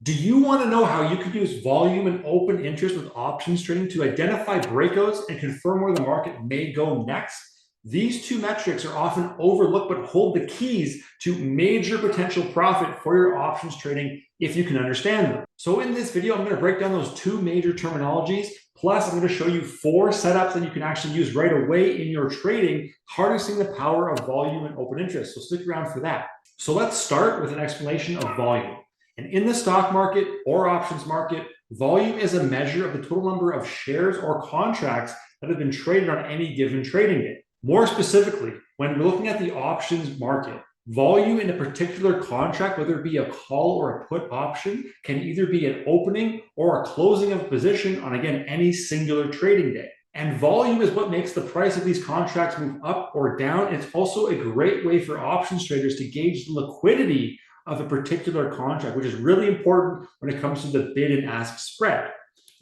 Do you want to know how you can use volume and open interest with options trading to identify breakouts and confirm where the market may go next? These two metrics are often overlooked but hold the keys to major potential profit for your options trading if you can understand them. So in this video, I'm going to break down those two major terminologies. Plus, I'm going to show you 4 setups that you can actually use right away in your trading, harnessing the power of volume and open interest. So stick around for that. So let's start with an explanation of volume. And in the stock market or options market, volume is a measure of the total number of shares or contracts that have been traded on any given trading day. More specifically, when we're looking at the options market, volume in a particular contract, whether it be a call or a put option, can either be an opening or a closing of a position on, again, any singular trading day. And volume is what makes the price of these contracts move up or down. It's also a great way for options traders to gauge the liquidity of a particular contract, which is really important when it comes to the bid and ask spread.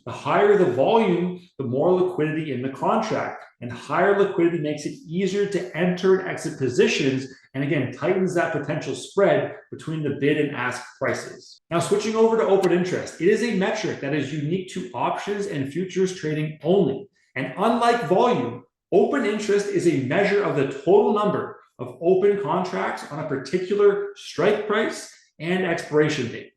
The higher the volume, the more liquidity in the contract, and higher liquidity makes it easier to enter and exit positions, and again, tightens that potential spread between the bid and ask prices. Now, switching over to open interest, it is a metric that is unique to options and futures trading only. And unlike volume, open interest is a measure of the total number of open contracts on a particular strike price and expiration date.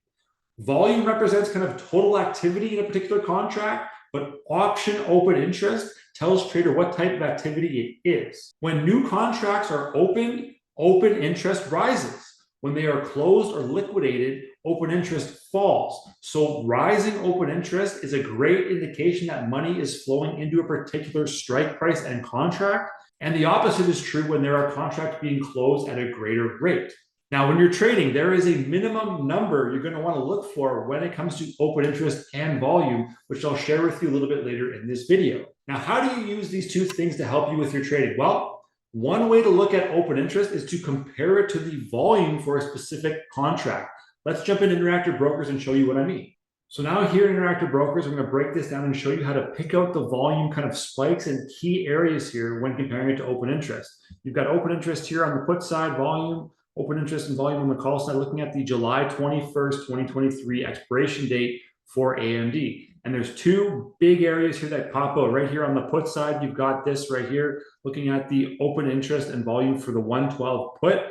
Volume represents kind of total activity in a particular contract, but option open interest tells trader what type of activity it is. When new contracts are opened, open interest rises. When they are closed or liquidated, open interest falls. So rising open interest is a great indication that money is flowing into a particular strike price and contract. And the opposite is true when there are contracts being closed at a greater rate. Now, when you're trading, there is a minimum number you're going to want to look for when it comes to open interest and volume, which I'll share with you a little bit later in this video. Now, how do you use these two things to help you with your trading? Well, one way to look at open interest is to compare it to the volume for a specific contract. Let's jump into Interactive Brokers and show you what I mean. So now here in Interactive Brokers, I'm going to break this down and show you how to pick out the volume kind of spikes and key areas here when comparing it to open interest. You've got open interest here on the put side, volume, open interest and volume on the call side, looking at the July 21st, 2023 expiration date for AMD. And there's two big areas here that pop out. Right here on the put side, you've got this right here, looking at the open interest and volume for the 112 put.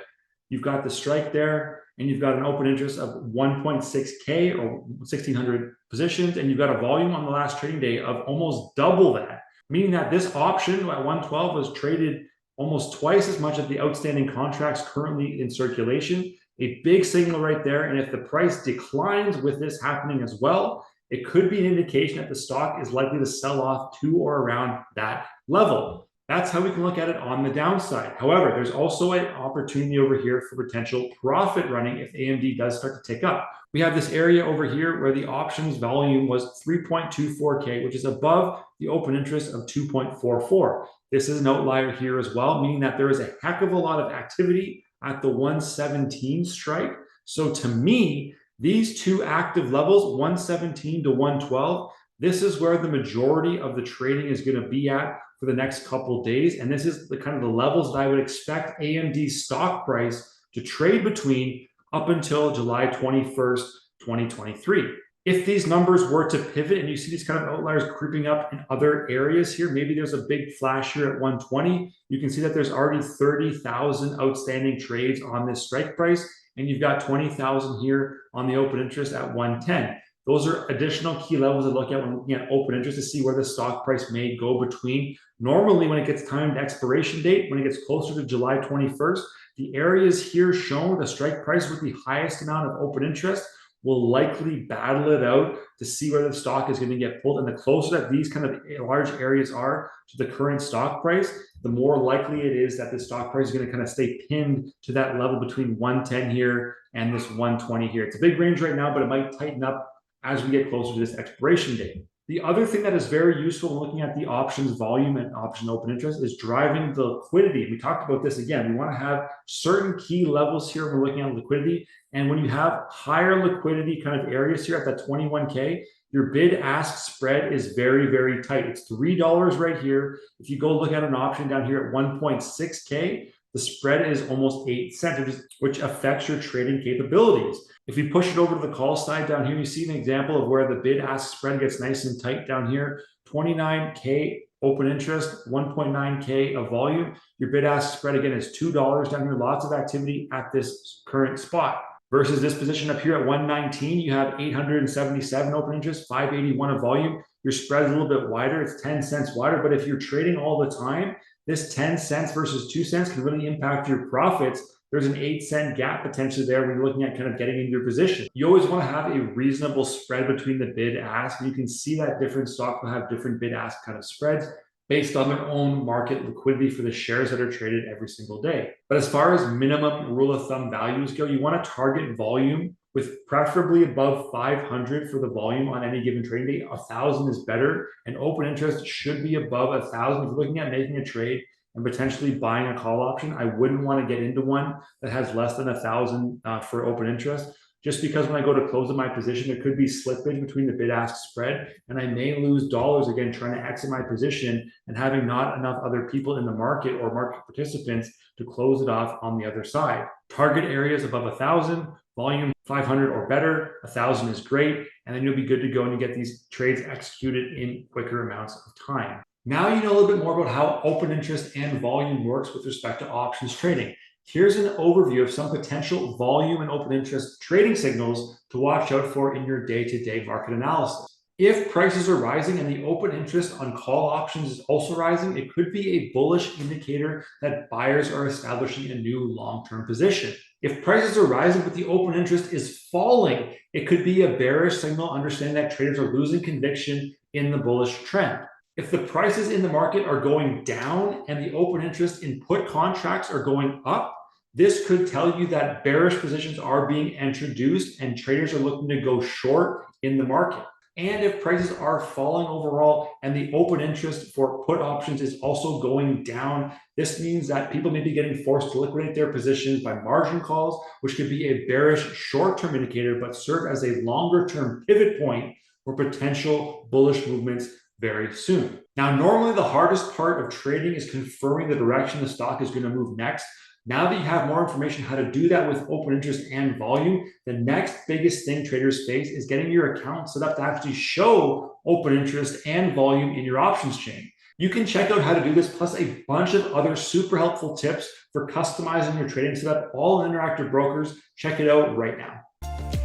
You've got the strike there, and you've got an open interest of 1.6K or 1,600 positions, and you've got a volume on the last trading day of almost double that, meaning that this option at 112 was traded almost twice as much of the outstanding contracts currently in circulation. A big signal right there, and if the price declines with this happening as well, it could be an indication that the stock is likely to sell off to or around that level. That's how we can look at it on the downside. However, there's also an opportunity over here for potential profit running if AMD does start to tick up. We have this area over here where the options volume was 3.24K, which is above the open interest of 2.44. This is an outlier here as well, meaning that there is a heck of a lot of activity at the 117 strike. So to me, these two active levels, 117 to 112, this is where the majority of the trading is going to be at for the next couple of days. And this is the kind of the levels that I would expect AMD's stock price to trade between up until July 21st, 2023. If these numbers were to pivot and you see these kind of outliers creeping up in other areas here, maybe there's a big flash here at 120, you can see that there's already 30,000 outstanding trades on this strike price, and you've got 20,000 here on the open interest at 110. Those are additional key levels to look at when looking at open interest to see where the stock price may go between. Normally, when it gets timed expiration date, when it gets closer to July 21st, the areas here shown, the strike price with the highest amount of open interest, will likely battle it out to see where the stock is going to get pulled. And the closer that these kind of large areas are to the current stock price, the more likely it is that the stock price is going to kind of stay pinned to that level between 110 here and this 120 here. It's a big range right now, but it might tighten up as we get closer to this expiration date. The other thing that is very useful when looking at the options volume and option open interest is driving the liquidity. We talked about this again. We want to have certain key levels here when we're looking at liquidity. And when you have higher liquidity kind of areas here at that 21K, your bid ask spread is very, very tight. It's $3 right here. If you go look at an option down here at 1.6K, the spread is almost 8 cents, which affects your trading capabilities. If we push it over to the call side down here, you see an example of where the bid-ask spread gets nice and tight down here. 29K open interest, 1.9K of volume. Your bid-ask spread again is $2 down here. Lots of activity at this current spot. Versus this position up here at 119, you have 877 open interest, 581 of volume. Your spread is a little bit wider. It's 10 cents wider, but if you're trading all the time, this 10 cents versus 2 cents can really impact your profits. There's an 8-cent gap potentially there when you're looking at kind of getting into your position. You always want to have a reasonable spread between the bid ask. You can see that different stocks will have different bid ask kind of spreads based on their own market liquidity for the shares that are traded every single day. But as far as minimum rule of thumb values go, you want to target volume with preferably above 500 for the volume on any given trading day. 1,000 is better, and open interest should be above 1,000. If you're looking at making a trade and potentially buying a call option, I wouldn't want to get into one that has less than 1,000 for open interest, just because when I go to close in my position, there could be slippage between the bid-ask spread, and I may lose dollars again trying to exit my position and having not enough other people in the market or market participants to close it off on the other side. Target areas above 1,000, volume 500 or better, 1,000 is great, and then you'll be good to go and you get these trades executed in quicker amounts of time. Now you know a little bit more about how open interest and volume works with respect to options trading. Here's an overview of some potential volume and open interest trading signals to watch out for in your day-to-day market analysis. If prices are rising and the open interest on call options is also rising, it could be a bullish indicator that buyers are establishing a new long-term position. If prices are rising but the open interest is falling, it could be a bearish signal, understanding that traders are losing conviction in the bullish trend. If the prices in the market are going down and the open interest in put contracts are going up, this could tell you that bearish positions are being introduced and traders are looking to go short in the market. And if prices are falling overall and the open interest for put options is also going down, this means that people may be getting forced to liquidate their positions by margin calls, which could be a bearish short-term indicator, but serve as a longer-term pivot point for potential bullish movements very soon. Now, normally the hardest part of trading is confirming the direction the stock is going to move next. Now that you have more information how to do that with open interest and volume, the next biggest thing traders face is getting your account set up to actually show open interest and volume in your options chain. You can check out how to do this, plus a bunch of other super helpful tips for customizing your trading setup, all in Interactive Brokers. Check it out right now.